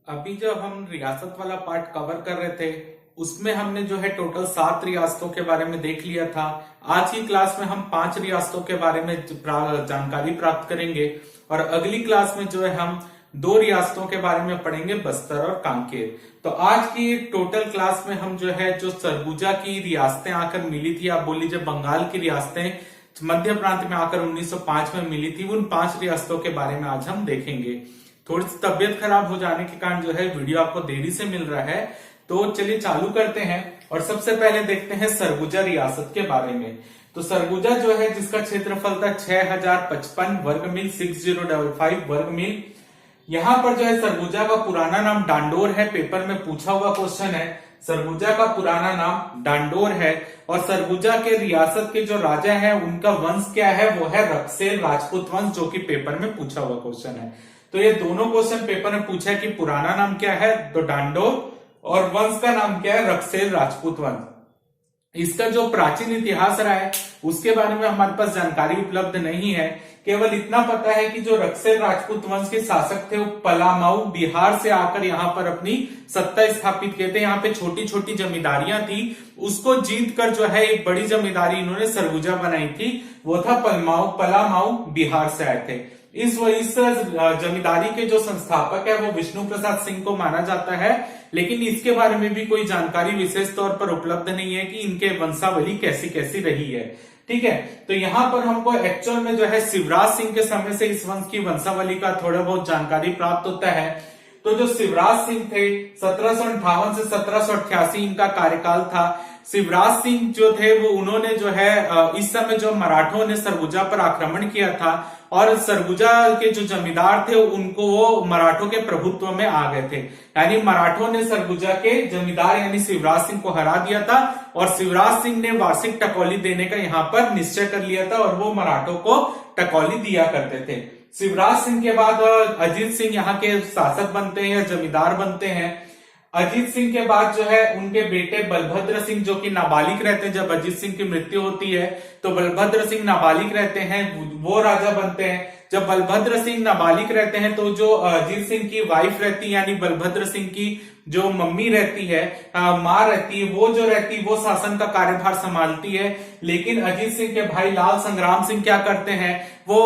अभी जब हम रियासत वाला पार्ट कवर कर रहे थे उसमें हमने जो है टोटल 7 रियासतों के बारे में देख लिया था। आज की क्लास में हम 5 रियासतों के बारे में जानकारी प्राप्त करेंगे और अगली क्लास में जो है हम 2 रियासतों के बारे में पढ़ेंगे, बस्तर और कांकेर। तो आज की टोटल क्लास में हम जो है जो सरगुजा की रियासतें आकर मिली थी, आप बोल लीजिए बंगाल की रियासतें मध्य प्रांत में आकर 1905 में मिली थी, उन 5 रियासतों के बारे में आज हम देखेंगे। थोड़ी सी तबियत खराब हो जाने के कारण जो है वीडियो आपको देरी से मिल रहा है, तो चलिए चालू करते हैं और सबसे पहले देखते हैं सरगुजा रियासत के बारे में। तो सरगुजा जो है जिसका क्षेत्रफल था 6055 वर्ग मील 6055 वर्ग मील। यहाँ पर जो है सरगुजा का पुराना नाम डांडोर है, पेपर में पूछा हुआ क्वेश्चन है। सरगुजा का पुराना नाम डांडोर है और सरगुजा के रियासत के जो राजा हैं उनका वंश क्या है, वो है रक्सेल राजपूत वंश, जो कि पेपर में पूछा हुआ क्वेश्चन है। तो ये दोनों क्वेश्चन पेपर में पूछा है कि पुराना नाम क्या है तो डांडोर और वंश का नाम क्या है, रक्सेल राजपूत वंश। इसका जो प्राचीन इतिहास रहा है उसके बारे में हमारे पास जानकारी उपलब्ध नहीं है, केवल इतना पता है कि जो रक्सेल राजपूत वंश के शासक थे वो पलामाऊ बिहार से आकर यहाँ पर अपनी सत्ता स्थापित किए थे। यहाँ पे छोटी छोटी जमींदारियां थी, उसको जीत कर जो है एक बड़ी जमींदारी इन्होंने सरगुजा बनाई थी, वो था पलामाऊ बिहार से आए थे। इस जमींदारी के जो संस्थापक है वो विष्णु प्रसाद सिंह को माना जाता है, लेकिन इसके बारे में भी कोई जानकारी विशेष तौर पर उपलब्ध नहीं है कि इनके वंशावली कैसी कैसी रही है। ठीक है, तो यहाँ पर हमको एक्चुअल में जो है शिवराज सिंह के समय से इस वंश की वंशावली का थोड़ा बहुत जानकारी प्राप्त होता है। तो जो शिवराज सिंह थे 1758 से 1788 इनका कार्यकाल था। शिवराज सिंह जो थे वो उन्होंने जो है इस समय जो मराठों ने सरगुजा पर आक्रमण किया था और सरगुजा के जो जमींदार थे उनको वो मराठों के प्रभुत्व में आ गए थे, यानी मराठों ने सरगुजा के जमींदार यानी शिवराज सिंह को हरा दिया था और शिवराज सिंह ने वार्षिक टकौली देने का यहाँ पर निश्चय कर लिया था और वो मराठों को टकौली दिया करते थे। शिवराज सिंह के बाद अजीत सिंह यहाँ के शासक बनते हैं या जमींदार बनते हैं। अजीत सिंह के बाद जो है उनके बेटे बलभद्र सिंह जो कि नाबालिग रहते हैं, जब अजीत सिंह की मृत्यु होती है तो बलभद्र सिंह नाबालिग रहते हैं, वो राजा बनते हैं। जब बलभद्र सिंह नाबालिग रहते हैं तो जो अजीत सिंह की वाइफ रहती है यानी बलभद्र सिंह की जो मम्मी रहती है, माँ रहती है, वो जो रहती है वो शासन का कार्यभार संभालती है। लेकिन अजीत सिंह के भाई लाल संग्राम सिंह क्या करते हैं, वो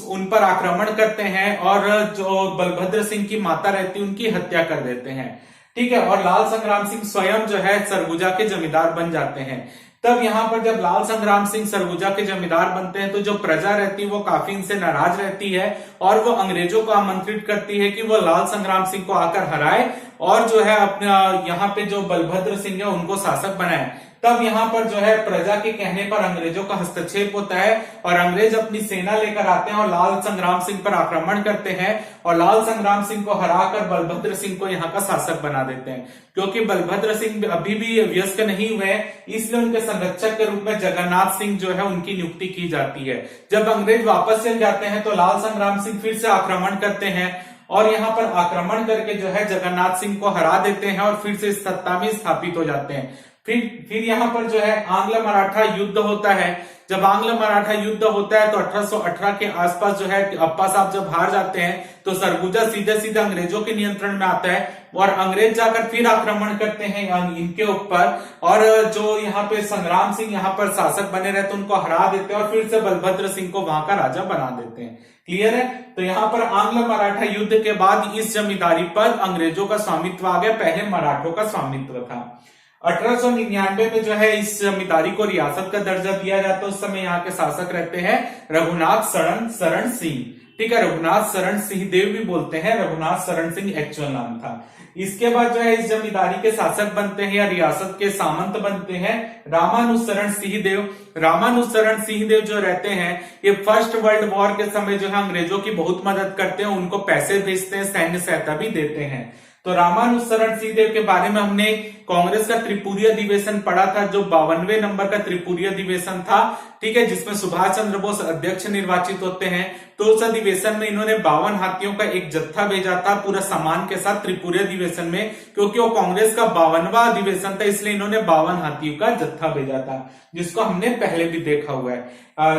उन पर आक्रमण करते हैं और जो बलभद्र सिंह की माता रहती है उनकी हत्या कर देते हैं। ठीक है, और लाल संग्राम सिंह स्वयं जो है सरगुजा के जमींदार बन जाते हैं। तब यहाँ पर जब लाल संग्राम सिंह सरगुजा के जमींदार बनते हैं तो जो प्रजा रहती है वो काफी इनसे नाराज रहती है और वो अंग्रेजों को आमंत्रित करती है कि वो लाल संग्राम सिंह को आकर हराए और जो है अपना यहाँ पे जो बलभद्र सिंह है उनको शासक बनाए। तब यहाँ पर जो है प्रजा के कहने पर अंग्रेजों का हस्तक्षेप होता है और अंग्रेज अपनी सेना लेकर आते हैं और लाल संग्राम सिंह पर आक्रमण करते हैं और लाल संग्राम सिंह को हराकर बलभद्र सिंह को यहाँ का शासक बना देते हैं। क्योंकि बलभद्र सिंह अभी भी वयस्क नहीं हुए इसलिए उनके संरक्षक के रूप में जगन्नाथ सिंह जो है उनकी नियुक्ति की जाती है। जब अंग्रेज वापस चल जाते हैं तो लाल संग्राम सिंह फिर से आक्रमण करते हैं और यहाँ पर आक्रमण करके जो है जगन्नाथ सिंह को हरा देते हैं और फिर से सत्ता में स्थापित हो जाते हैं। फिर यहाँ पर जो है आंग्ल मराठा युद्ध होता है। जब आंग्ल मराठा युद्ध होता है तो 1818 के आसपास जो है अप्पा साहब जब हार जाते हैं तो सरगुजा सीधे सीधे अंग्रेजों के नियंत्रण में आता है और अंग्रेज जाकर फिर आक्रमण करते हैं इनके ऊपर और जो यहाँ पे संग्राम सिंह यहाँ पर शासक बने रहते उनको हरा देते हैं और फिर से बलभद्र सिंह को वहां का राजा बना देते हैं। क्लियर है, तो यहाँ पर आंग्ल मराठा युद्ध के बाद इस जमींदारी पर अंग्रेजों का स्वामित्व आ गया, पहले मराठों का स्वामित्व था। 1899 में जो है इस जमींदारी को रियासत का दर्जा दिया जाता है। उस समय यहाँ के शासक रहते हैं रघुनाथ शरण सिंह। ठीक है, रघुनाथ शरण सिंह देव भी बोलते हैं, रघुनाथ शरण सिंह एक्चुअल नाम था। इसके बाद जो है इस जमींदारी के शासक बनते हैं या रियासत के सामंत बनते हैं रामानुजशरण सिंह देव। रामानुजशरण सिंह देव जो रहते हैं ये फर्स्ट वर्ल्ड वॉर के समय जो है अंग्रेजों की बहुत मदद करते हैं, उनको पैसे भेजते हैं, सैन्य सहायता भी देते हैं। तो रामानुजशरण सिंह देव के बारे में हमने कांग्रेस का त्रिपुरी अधिवेशन पढ़ा था, जो 52वें नंबर का त्रिपुरी अधिवेशन था। ठीक है, जिसमें सुभाष चंद्र बोस अध्यक्ष निर्वाचित होते हैं। तो उस अधिवेशन में इन्होंने 52 हाथियों का एक जत्था भेजा था पूरा सामान के साथ त्रिपुरी अधिवेशन में, क्योंकि वो कांग्रेस का 52वां अधिवेशन था, इसलिए इन्होंने 52 हाथियों का जत्था भेजा था, जिसको हमने पहले भी देखा हुआ है।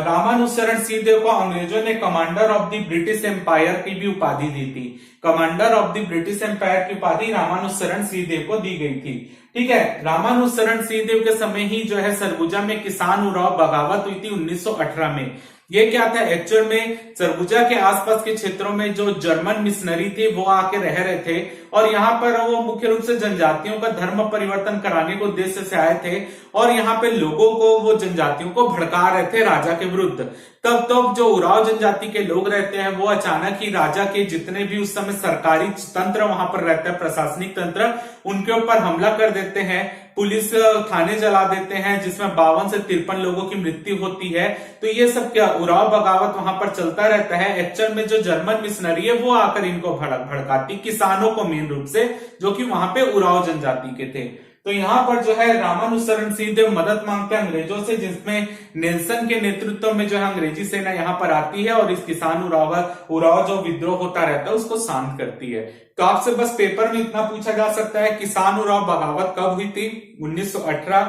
रामानुजशरण सिंहदेव को अंग्रेजों ने commander of the British Empire की भी उपाधि दी थी। Commander of the British Empire की उपाधि रामानुजशरण सिंहदेव को दी गई थी। ठीक है, रामानुजशरण सिंहदेव के समय ही जो है सरगुजा में किसान उराव बगावत हुई थी 1918 में। ये क्या था, एक्चुअल में सरगुजा के आसपास के क्षेत्रों में जो जर्मन मिशनरी थे वो आके रह रहे थे, और यहाँ पर वो मुख्य रूप से जनजातियों का धर्म परिवर्तन कराने के उद्देश्य से आए थे, और यहाँ पे लोगों को, वो जनजातियों को भड़का रहे थे राजा के विरुद्ध। तब जो उराव जनजाति के लोग रहते हैं वो अचानक ही राजा के जितने भी उस समय सरकारी तंत्र वहां पर रहता है, प्रशासनिक तंत्र, उनके ऊपर हमला कर देते हैं, पुलिस थाने जला देते हैं, जिसमें 52 से 53 लोगों की मृत्यु होती है। तो ये सब क्या उराव बगावत वहां पर चलता रहता है। एक्चुअल में जो जर्मन मिशनरी है वो आकर इनको भड़काती, किसानों को मेन रूप से, जो कि वहां पे उराव जनजाति के थे। तो यहाँ पर जो है रामानुजशरण सिंहदेव मदद मांगते हैं अंग्रेजों से, जिसमें नेल्सन के नेतृत्व में जो है अंग्रेजी सेना यहाँ पर आती है और इस किसान उराव जो विद्रोह होता रहता है उसको शांत करती है। तो आपसे बस पेपर में इतना पूछा जा सकता है, किसान उराव बगावत कब हुई थी? 1918।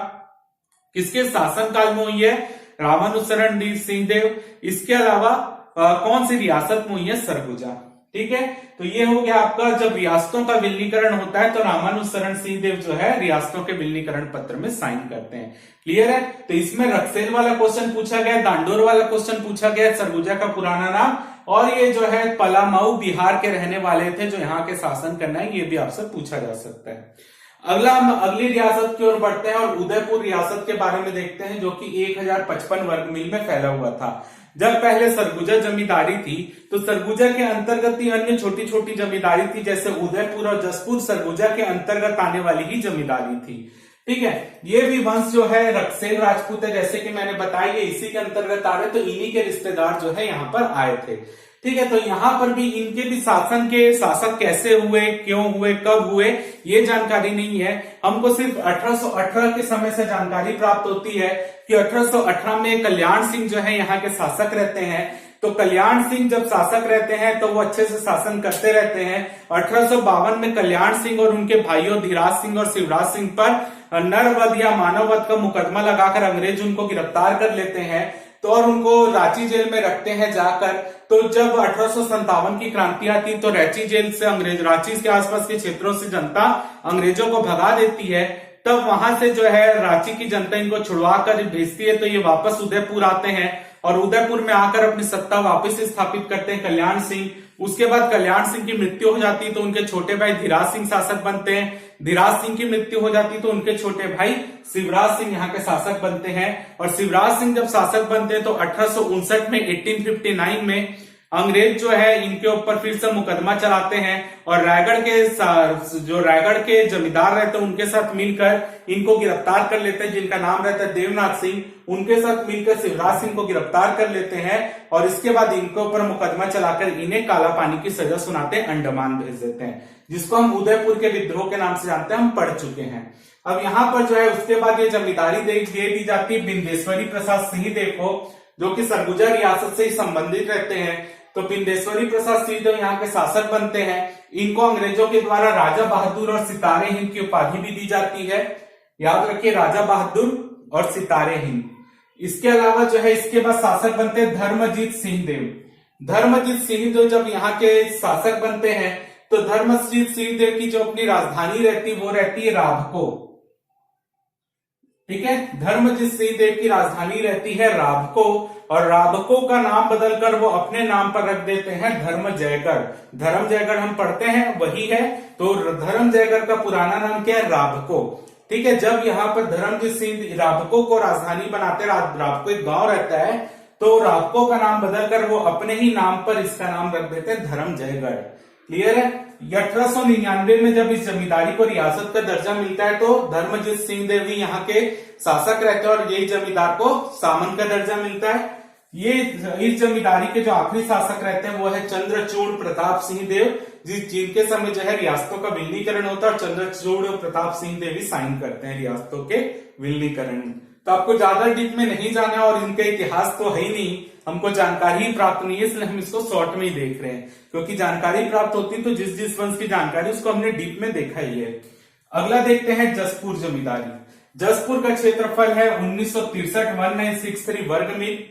किसके शासनकाल में हुई है? रामानुजशरण सिंहदेव। इसके अलावा कौन सी रियासत में हुई है? सरगुजा। ठीक है, तो ये हो गया आपका, जब रियासतों का विलीनीकरण होता है तो रामानुजशरण सिंहदेव जो है रियासतों के विलीनीकरण पत्र में साइन करते हैं। क्लियर है? तो इसमें रक्सेल वाला क्वेश्चन पूछा गया, दांडोर वाला क्वेश्चन पूछा गया, सरगुजा का पुराना नाम, और ये जो है पलामऊ बिहार के रहने वाले थे जो यहाँ के शासन करना है, ये भी आपसे पूछा जा सकता है। अगला हम अगली रियासत की ओर बढ़ते हैं और उदयपुर रियासत के बारे में देखते हैं, जो कि 1055 वर्ग मील में फैला हुआ था। जब पहले सरगुजा जमींदारी थी तो सरगुजा के अंतर्गत ही अन्य छोटी छोटी जमींदारी थी, जैसे उदयपुर और जसपुर सरगुजा के अंतर्गत आने वाली ही जमींदारी थी। ठीक है, ये भी वंश जो है रक्सेल राजपूत है, जैसे कि मैंने बताया, ये इसी के अंतर्गत आ रहे, तो इन्हीं के रिश्तेदार जो है यहाँ पर आए थे। ठीक है, तो यहाँ पर भी इनके भी शासन के शासक कैसे हुए, क्यों हुए, कब हुए, ये जानकारी नहीं है। हमको सिर्फ 1818 के समय से जानकारी प्राप्त होती है कि 1818 में कल्याण सिंह जो है यहाँ के शासक रहते हैं। तो कल्याण सिंह जब शासक रहते हैं तो वो अच्छे से शासन करते रहते हैं। 1852 में कल्याण सिंह और उनके भाइयों धीराज सिंह और शिवराज सिंह पर नरवध या मानववध का मुकदमा लगाकर अंग्रेज उनको गिरफ्तार कर लेते हैं, तो और उनको रांची जेल में रखते हैं जाकर। तो जब 1857 की क्रांति आती तो रांची जेल से रांची के आसपास के क्षेत्रों से जनता अंग्रेजों को भगा देती है। तब वहां से जो है रांची की जनता इनको छुड़वा कर भेजती है, तो ये वापस उदयपुर आते हैं और उदयपुर में आकर अपनी सत्ता वापस स्थापित करते हैं कल्याण सिंह। उसके बाद कल्याण सिंह की मृत्यु हो जाती है तो उनके छोटे भाई धीराज सिंह शासक बनते हैं। धीराज सिंह की मृत्यु हो जाती तो उनके छोटे भाई शिवराज सिंह यहाँ के शासक बनते हैं। और शिवराज सिंह जब शासक बनते हैं तो 1859 में 1859 में अंग्रेज जो है इनके ऊपर फिर से मुकदमा चलाते हैं और रायगढ़ के जमींदार रहते हैं उनके साथ मिलकर इनको गिरफ्तार कर लेते हैं, जिनका नाम रहता है देवनाथ सिंह। उनके साथ मिलकर शिवराज सिंह को गिरफ्तार कर लेते हैं और इसके बाद इनके ऊपर मुकदमा चलाकर इन्हें काला पानी की सजा सुनाते अंडमान भेज देते हैं, जिसको हम उदयपुर के विद्रोह के नाम से जानते हैं, हम पढ़ चुके हैं। अब यहाँ पर जो है उसके बाद ये जमींदारी दे दी जाती है बिंदेश्वरी प्रसाद सिंहदेव को, जो कि सरगुजा रियासत से ही संबंधित रहते हैं। तो बिंदेश्वरी प्रसाद सिंहदेव यहाँ के शासक बनते हैं। इनको अंग्रेजों के द्वारा राजा बहादुर और सितारे हिंद की उपाधि भी दी जाती है। याद रखिए, राजा बहादुर और सितारे हिंद। इसके अलावा जो है इसके बाद शासक बनते हैं धर्मजीत सिंहदेव। धर्मजीत सिंहदेव जब यहाँ के शासक बनते हैं तो धर्मजीत सिंहदेव की जो अपनी राजधानी रहती वो रहती है राभको। ठीक है, धर्मजीत सिंहदेव की राजधानी रहती है राभको और राभको का नाम बदलकर वो अपने नाम पर रख देते हैं धर्मजयगढ़। धर्मजयगढ़ हम पढ़ते हैं वही है, तो धर्मजयगढ़ का पुराना नाम क्या है? राभको। ठीक है, जब यहाँ पर धर्मजीत सिंह राभको को राजधानी बनाते, राभको एक गांव रहता है, तो राभको का नाम बदलकर वो अपने ही नाम पर इसका नाम रख देते हैं धर्मजयगढ़। क्लियर है? 1899 में जब इस जमींदारी को रियासत का दर्जा मिलता है तो धर्मजीत सिंहदेव ही यहाँ के शासक रहते हैं और यही जमींदार को सामंत का दर्जा मिलता है। ये इस जमींदारी के जो आखिरी शासक रहते हैं वो है चंद्रचूड़ प्रताप सिंहदेव, जिनके समय जो है रियासतों का विलीनीकरण होता है और चंद्रचूड़ प्रताप सिंहदेव ही साइन करते हैं रियासतों के विलीनीकरण। तो आपको ज्यादा डीप में नहीं जाना और इनका इतिहास तो है ही नहीं, हमको जानकारी प्राप्त नहीं है, इसलिए हम इसको शॉर्ट में ही देख रहे हैं, क्योंकि जानकारी प्राप्त होती तो जिस जिस वंश की जानकारी उसको हमने डीप में देखा ही है। अगला देखते हैं जसपुर जमींदारी। जसपुर का क्षेत्रफल है 1963 वर्ग मील।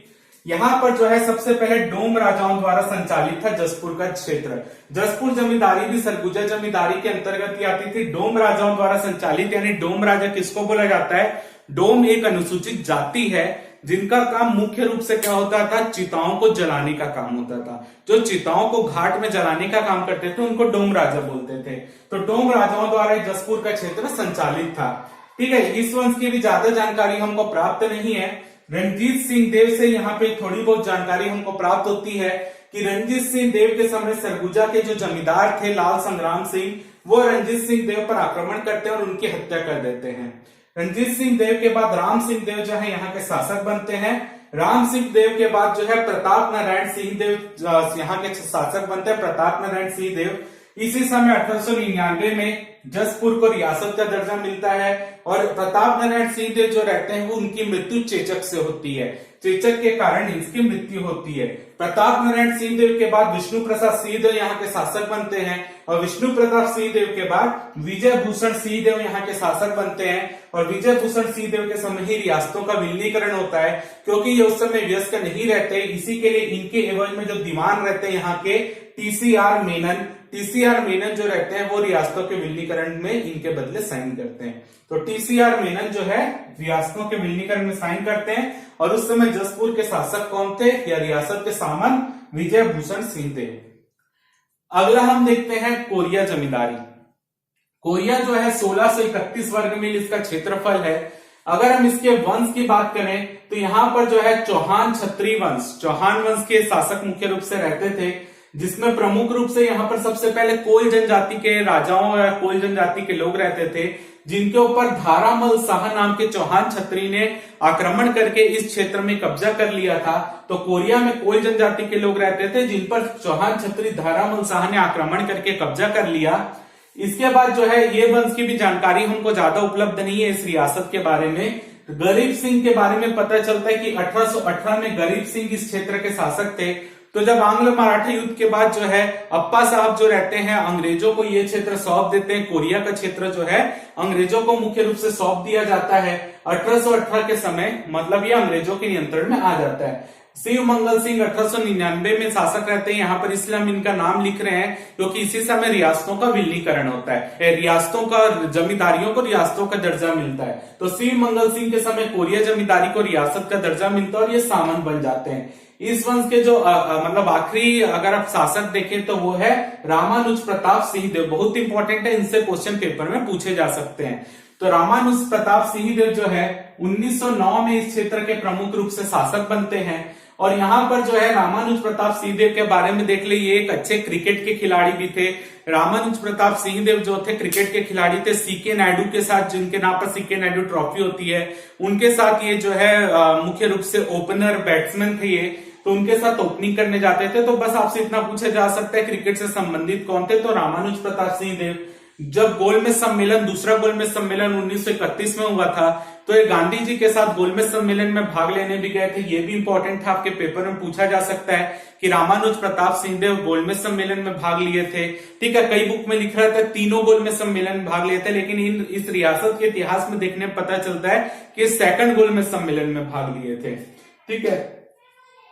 यहाँ पर जो है सबसे पहले डोम राजाओं द्वारा संचालित था जसपुर का क्षेत्र। जसपुर जमींदारी भी सरगुजा जमींदारी के अंतर्गत ही आती थी। डोम राजाओं द्वारा संचालित, यानी डोम राजा किसको बोला जाता है? डोम एक अनुसूचित जाति है जिनका काम मुख्य रूप से क्या होता था? चिताओं को जलाने का काम होता था। जो चिताओं को घाट में जलाने का काम करते थे उनको डोम राजा बोलते थे। तो डोम राजाओं द्वारा जसपुर का क्षेत्र संचालित था। ठीक है, इस वंश की भी ज्यादा जानकारी हमको प्राप्त नहीं है। रणजीत सिंह देव से यहाँ पे थोड़ी बहुत जानकारी हमको प्राप्त होती है कि रणजीत सिंह देव के समय सरगुजा के जो जमींदार थे लाल संग्राम सिंह, वो रणजीत सिंह देव पर आक्रमण करते हैं और उनकी हत्या कर देते हैं। रणजीत सिंह देव के बाद राम सिंह देव जो है यहाँ के शासक बनते हैं। राम सिंह देव के बाद जो है प्रताप नारायण सिंह देव यहाँ के शासक बनते हैं, प्रताप नारायण सिंह देव। इसी समय 1899 में जसपुर को रियासत का दर्जा मिलता है और प्रताप नारायण सिंह देव जो रहते हैं वो उनकी मृत्यु चेचक से होती है। चेचक के कारण इसकी मृत्यु होती है। प्रताप नारायण सिंह देव के बाद विष्णु प्रसाद सिंह देव यहाँ के शासक बनते हैं और विष्णु प्रताप सिंह देव के बाद विजय भूषण सिंह देव यहाँ के शासक बनते हैं। और विजय भूषण सिंह देव के समय ही रियासतों का विलीनीकरण होता है, क्योंकि ये उस समय व्यस्त नहीं रहते। इसी के लिए इनके एवज में जो दीवान रहते हैं यहाँ के टीसीआर मेनन जो रहते हैं वो रियासतों के विलीनीकरण में इनके बदले साइन करते हैं। तो टीसीआर मेनन जो है रियासतों के विलीनीकरण में साइन करते हैं। और उस समय जसपुर के शासक कौन थे या रियासत के सामन? विजय भूषण सिंह देव। अगला हम देखते हैं कोरिया जमींदारी। कोरिया जो है 1631 वर्ग मील इसका क्षेत्रफल है। अगर हम इसके वंश की बात करें तो यहाँ पर जो है चौहान क्षत्रिय वंश, चौहान वंश के शासक मुख्य रूप से रहते थे, जिसमें प्रमुख रूप से यहाँ पर सबसे पहले कोल जनजाति के राजाओं या कोल जनजाति के लोग रहते थे, जिनके ऊपर धारामल शाह नाम के चौहान क्षत्रिय ने आक्रमण करके इस क्षेत्र में कब्जा कर लिया था। तो कोरिया में कोल जनजाति के लोग रहते थे जिन पर चौहान क्षत्रिय धारामल शाह ने आक्रमण करके कब्जा कर लिया। इसके बाद जो है ये वंश की भी जानकारी हमको ज्यादा उपलब्ध नहीं है इस रियासत के बारे में। गरीब सिंह के बारे में पता चलता है कि 1818 में गरीब सिंह इस क्षेत्र के शासक थे। तो जब आंग्ल मराठा युद्ध के बाद जो है अप्पा साहब जो रहते हैं अंग्रेजों को ये क्षेत्र सौंप देते हैं। कोरिया का क्षेत्र जो है अंग्रेजों को मुख्य रूप से सौंप दिया जाता है 1818 के समय, मतलब ये अंग्रेजों के नियंत्रण में आ जाता है। शिव मंगल सिंह 1899 में शासक रहते हैं। यहाँ पर इसलिए हम इनका नाम लिख रहे हैं क्योंकि इसी समय रियासतों का विलीनीकरण होता है, रियासतों का, जमींदारियों को रियासतों का दर्जा मिलता है। तो शिव मंगल सिंह के समय कोरिया जमींदारी को रियासत का दर्जा मिलता है और ये सामंत बन जाते हैं। इस वंश के जो मतलब आखिरी अगर आप शासक देखें तो वो है रामानुज प्रताप सिंह देव। बहुत इंपॉर्टेंट है, इनसे क्वेश्चन पेपर में पूछे जा सकते हैं। तो रामानुज प्रताप सिंह देव जो है 1909 में इस क्षेत्र के प्रमुख रूप से शासक बनते हैं। और यहाँ पर जो है रामानुज प्रताप सिंह देव के बारे में देख लीजिए, एक अच्छे क्रिकेट के खिलाड़ी भी थे। रामानुज प्रताप सिंह देव जो थे क्रिकेट के खिलाड़ी थे, सीके नायडू के साथ, जिनके नाम पर सीके नायडू ट्रॉफी होती है, उनके साथ ये जो है मुख्य रूप से ओपनर बैट्समैन थे ये। तो उनके साथ ओपनिंग करने जाते थे। तो बस आपसे इतना पूछा जा सकता है क्रिकेट से संबंधित कौन थे? तो रामानुज प्रताप सिंह देव। जब गोलमेज सम्मेलन, दूसरा गोलमेज सम्मेलन 1931 में हुआ था, तो ये गांधी जी के साथ गोलमेज सम्मेलन में भाग लेने भी गए थे। ये भी इंपॉर्टेंट था, आपके पेपर में पूछा जा सकता है कि रामानुज प्रताप सिंह देव गोलमेज सम्मेलन में भाग लिए थे। ठीक है, कई बुक में लिख रहा था तीनों गोलमेज सम्मेलन में भाग लिए थे, लेकिन इस रियासत के इतिहास में देखने में पता चलता है कि सेकंड गोलमेज सम्मेलन में भाग लिए थे। ठीक है,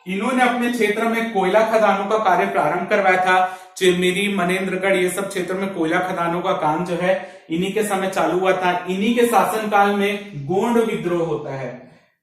इन्होंने अपने क्षेत्र में कोयला खदानों का कार्य प्रारंभ करवाया था। चिरमिरी, मनेन्द्रगढ़, ये सब क्षेत्र में कोयला खदानों का काम जो है इन्हीं के समय चालू हुआ था। इन्हीं के शासनकाल में गोंड विद्रोह होता है।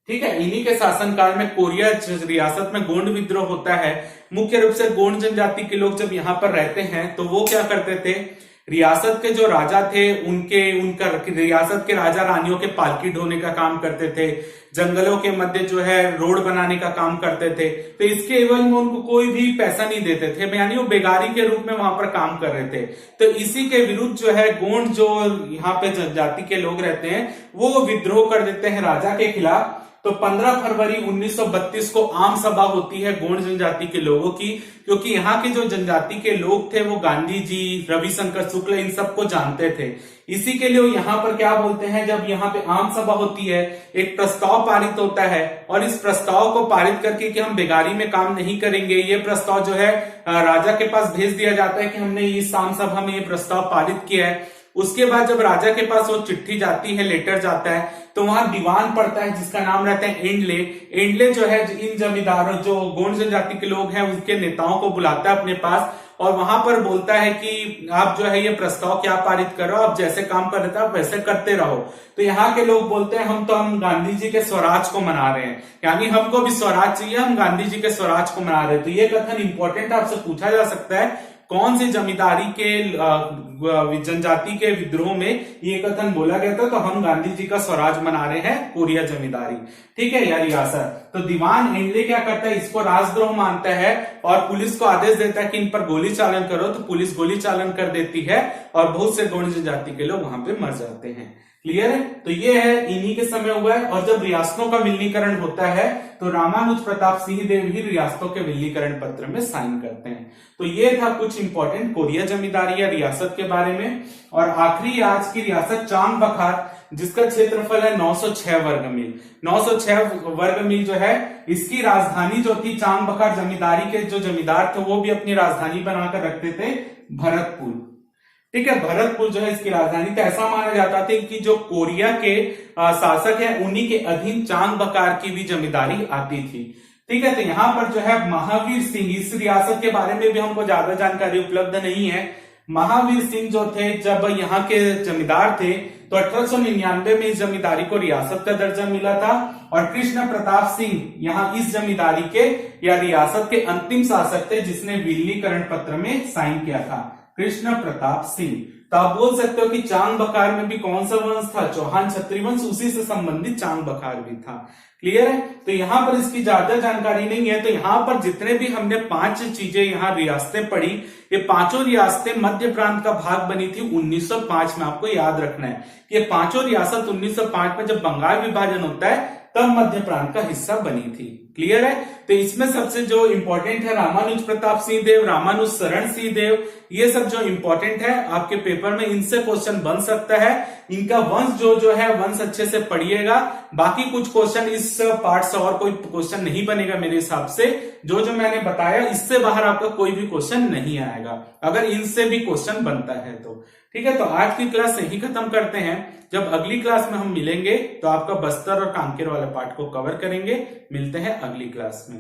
ठीक है, इन्हीं के शासनकाल में कोरिया रियासत में गोंड विद्रोह होता है। मुख्य रूप से गोंड जनजाति के लोग जब यहाँ पर रहते हैं तो वो क्या करते थे, रियासत के जो राजा थे उनका रियासत के राजा रानियों के पालकी ढोने का काम करते थे, जंगलों के मध्य जो है रोड बनाने का काम करते थे। तो इसके एवज में उनको कोई भी पैसा नहीं देते थे, यानी वो बेगारी के रूप में वहां पर काम कर रहे थे। तो इसी के विरुद्ध जो है गोंड जो यहाँ पे जनजाति के लोग रहते हैं वो विद्रोह कर देते हैं राजा के खिलाफ। तो 15 फरवरी 1932 को आम सभा होती है गोंड जनजाति के लोगों की, क्योंकि यहाँ के जो जनजाति के लोग थे वो गांधी जी, रविशंकर शुक्ल इन सबको जानते थे। इसी के लिए यहाँ पर क्या बोलते हैं, जब यहाँ पे आम सभा होती है एक प्रस्ताव पारित होता है और इस प्रस्ताव को पारित करके कि हम बेगारी में काम नहीं करेंगे, ये प्रस्ताव जो है राजा के पास भेज दिया जाता है कि हमने इस आम सभा में ये प्रस्ताव पारित किया है। उसके बाद जब राजा के पास वो चिट्ठी जाती है, लेटर जाता है, तो वहां दीवान पड़ता है जिसका नाम रहता है एंडले। एंडले जो है इन जमींदारों, जो गोंड जनजाति के लोग हैं उनके नेताओं को बुलाता है अपने पास और वहां पर बोलता है कि आप जो है ये प्रस्ताव क्या पारित करो, आप जैसे काम कर रहे थे आप वैसे करते रहो। तो यहाँ के लोग बोलते हैं हम गांधी जी के स्वराज को मना रहे हैं, यानी हमको भी स्वराज चाहिए, हम गांधी जी के स्वराज को मना रहे हैं। तो ये कथन इंपॉर्टेंट आपसे पूछा जा सकता है, कौन सी जमींदारी के जनजाति के विद्रोह में ये कथन बोला गया था, तो हम गांधी जी का स्वराज मना रहे हैं, कोरिया जमींदारी, ठीक है, या रियासत। तो दीवान एंडले क्या करता है, इसको राजद्रोह मानता है और पुलिस को आदेश देता है कि इन पर गोली चालन करो। तो पुलिस गोली चालन कर देती है और बहुत से गोंड जनजाति के लोग वहां पे मर जाते हैं। क्लियर है? तो ये है इन्हीं के समय हुआ है। और जब रियासतों का विलीनीकरण होता है तो रामानुज प्रताप सिंह देव ही रियासतों के विलीनीकरण पत्र में साइन करते हैं। तो ये था कुछ इंपॉर्टेंट कोरिया जमींदारी या रियासत के बारे में। और आखिरी आज की रियासत चांग बखार, जिसका क्षेत्रफल है 906 वर्ग मील। 906 वर्ग मील जो है, इसकी राजधानी जो थी, चांग बखार जमींदारी के जो जमींदार थे वो भी अपनी राजधानी बनाकर रखते थे भरतपुर। ठीक है, भरतपुर जो है इसकी राजधानी। तो ऐसा माना जाता था कि जो कोरिया के शासक है उन्हीं के अधीन चांग बखार की भी जमींदारी आती थी। ठीक है, तो यहाँ पर जो है महावीर सिंह, इस रियासत के बारे में भी हमको ज्यादा जानकारी उपलब्ध नहीं है। महावीर सिंह जो थे, जब यहाँ के जमींदार थे तो 1899 में इस जमींदारी को रियासत का दर्जा मिला था। और कृष्ण प्रताप सिंह यहाँ इस जमींदारी के या रियासत के अंतिम शासक थे जिसने विलीनीकरण पत्र में साइन किया था, कृष्ण प्रताप सिंह। तो आप बोल सकते हो कि चांग बखार में भी कौन सा वंश था, चौहान क्षत्रिय वंश, उसी से संबंधित चांग बखार भी था। क्लियर है? तो यहाँ पर इसकी ज्यादा जानकारी नहीं है। तो यहाँ पर जितने भी हमने 5 चीजें यहाँ रियासतें पढ़ी, ये पांचों रियासतें मध्य प्रांत का भाग बनी थी 1905 में। आपको याद रखना है कि ये पांचों रियासत 1905 में जब बंगाल विभाजन होता है तब मध्य प्रांत का हिस्सा बनी थी। क्लियर है? तो इसमें सबसे जो इंपॉर्टेंट है रामानुज प्रताप सिंह देव, रामानुज शरण सिंह देव, ये सब जो इंपॉर्टेंट है आपके पेपर में, इनसे क्वेश्चन बन सकता है। इनका वंश जो है वंश अच्छे से पढ़िएगा। बाकी कुछ क्वेश्चन इस पार्ट से और कोई क्वेश्चन नहीं बनेगा मेरे हिसाब से। जो मैंने बताया इससे बाहर आपका कोई भी क्वेश्चन नहीं आएगा, अगर इनसे भी क्वेश्चन बनता है तो। ठीक है, तो आज की क्लास यही खत्म करते हैं। जब अगली क्लास में हम मिलेंगे तो आपका बस्तर और कांकेर वाले पार्ट को कवर करेंगे। मिलते हैं अगली क्लास में।